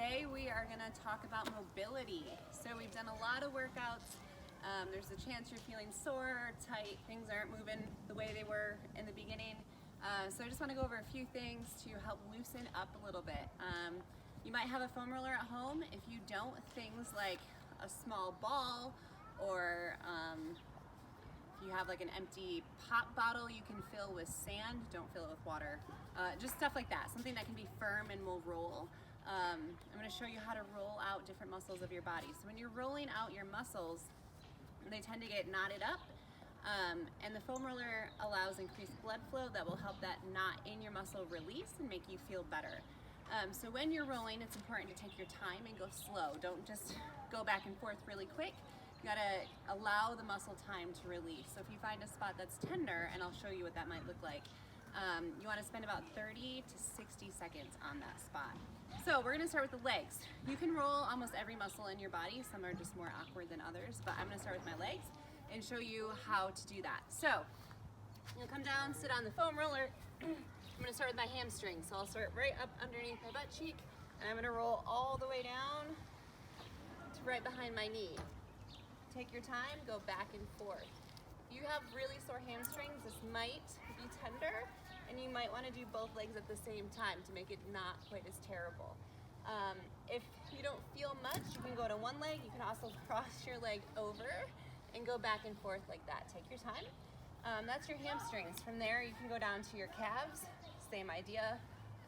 Today we are going to talk about mobility. So we've done a lot of workouts. There's a chance you're feeling sore, tight, things aren't moving the way they were in the beginning. So I just want to go over a few things to help loosen up a little bit. You might have a foam roller at home. If you don't, things like a small ball or if you have like an empty pop bottle you can fill with sand, don't fill it with water. Just stuff like that, something that can be firm and will roll. I'm going to show you how to roll out different muscles of your body. So when you're rolling out your muscles, they tend to get knotted up, and the foam roller allows increased blood flow that will help that knot in your muscle release and make you feel better. So when you're rolling, it's important to take your time and go slow. Don't just go back and forth really quick. You gotta allow the muscle time to release. So if you find a spot that's tender, and I'll show you what that might look like, you wanna spend about 30 to 60 seconds on that spot. So we're gonna start with the legs. You can roll almost every muscle in your body. Some are just more awkward than others, but I'm gonna start with my legs and show you how to do that. So you'll come down, sit on the foam roller. I'm gonna start with my hamstrings. So I'll start right up underneath my butt cheek, and I'm gonna roll all the way down to right behind my knee. Take your time, go back and forth. If you have really sore hamstrings, this might be tender, and you might want to do both legs at the same time to make it not quite as terrible. If you don't feel much, you can go to one leg. You can also cross your leg over and go back and forth like that. Take your time. That's your hamstrings. From there, you can go down to your calves. Same idea,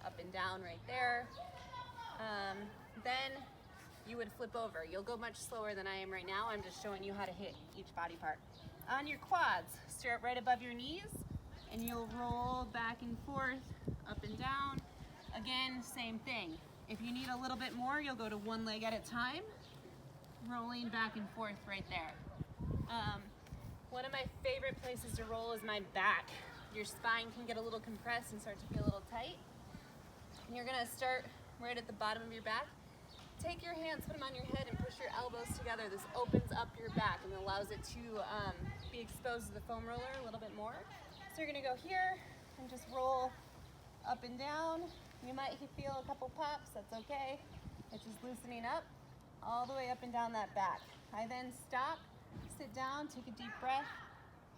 up and down right there. Then you would flip over. You'll go much slower than I am right now. I'm just showing you how to hit each body part. On your quads, start right above your knees, and you'll roll back and forth, up and down. Again, same thing. If you need a little bit more, you'll go to one leg at a time, rolling back and forth right there. One of my favorite places to roll is my back. Your spine can get a little compressed and start to feel a little tight. And you're gonna start right at the bottom of your back. Take your hands, put them on your head, and push your elbows together. This opens up your back and allows it to be exposed to the foam roller a little bit more. So you're gonna go here and just roll up and down. You might feel a couple pops, that's okay. It's just loosening up all the way up and down that back. I then stop, sit down, take a deep breath,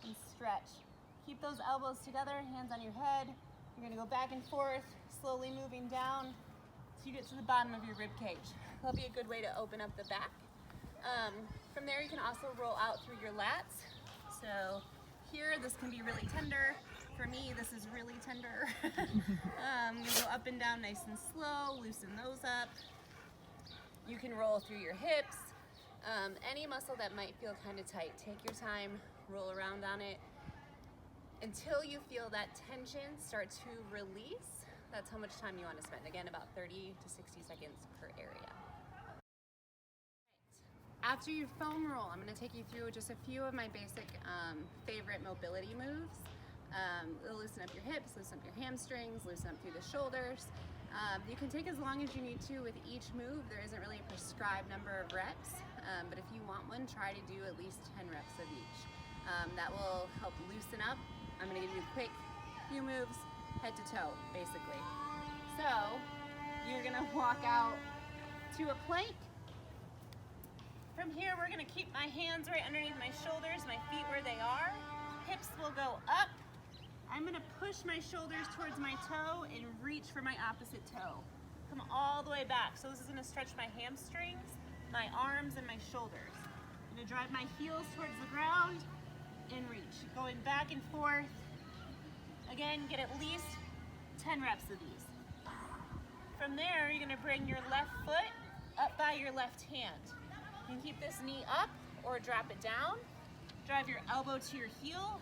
and stretch. Keep those elbows together, hands on your head. You're gonna go back and forth, slowly moving down so you get to the bottom of your rib cage. That'll be a good way to open up the back. From there, you can also roll out through your lats. So here, this can be really tender. For me, this is really tender. You go up and down nice and slow, loosen those up. You can roll through your hips. Any muscle that might feel kind of tight, take your time, roll around on it until you feel that tension start to release. That's how much time you want to spend. Again, about 30 to 60 seconds per area. After you foam roll, I'm going to take you through just a few of my basic favorite mobility moves. It'll loosen up your hips, loosen up your hamstrings, loosen up through the shoulders. You can take as long as you need to with each move. There isn't really a prescribed number of reps, but if you want one, try to do at least 10 reps of each. That will help loosen up. I'm going to give you a quick few moves, head to toe, basically. So you're going to walk out to a plank. From here, we're gonna keep my hands right underneath my shoulders, my feet where they are. Hips will go up. I'm gonna push my shoulders towards my toe and reach for my opposite toe. Come all the way back. So this is gonna stretch my hamstrings, my arms, and my shoulders. I'm gonna drive my heels towards the ground and reach. Going back and forth. Again, get at least 10 reps of these. From there, you're gonna bring your left foot up by your left hand. You can keep this knee up or drop it down. Drive your elbow to your heel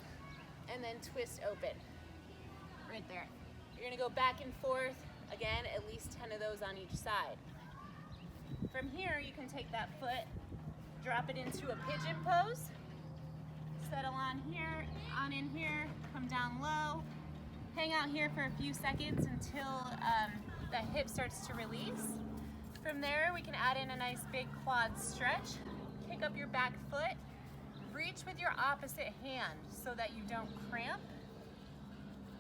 and then twist open. Right there. You're gonna go back and forth, again, at least 10 of those on each side. From here, you can take that foot, drop it into a pigeon pose, settle on here, on in here, come down low, hang out here for a few seconds until the hip starts to release. From there, we can add in a nice big quad stretch. Kick up your back foot. Reach with your opposite hand so that you don't cramp.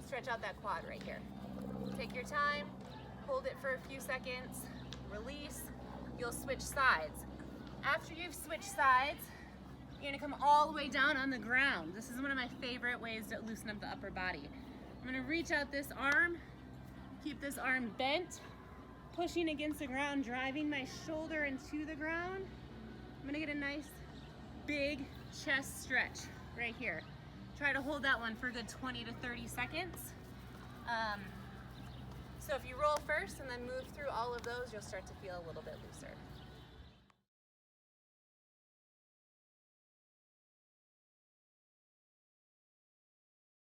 Stretch out that quad right here. Take your time, hold it for a few seconds, release, you'll switch sides. After you've switched sides, you're gonna come all the way down on the ground. This is one of my favorite ways to loosen up the upper body. I'm gonna reach out this arm, keep this arm bent, pushing against the ground, driving my shoulder into the ground. I'm gonna get a nice big chest stretch right here. Try to hold that one for a good 20 to 30 seconds. So if you roll first and then move through all of those, you'll start to feel a little bit looser.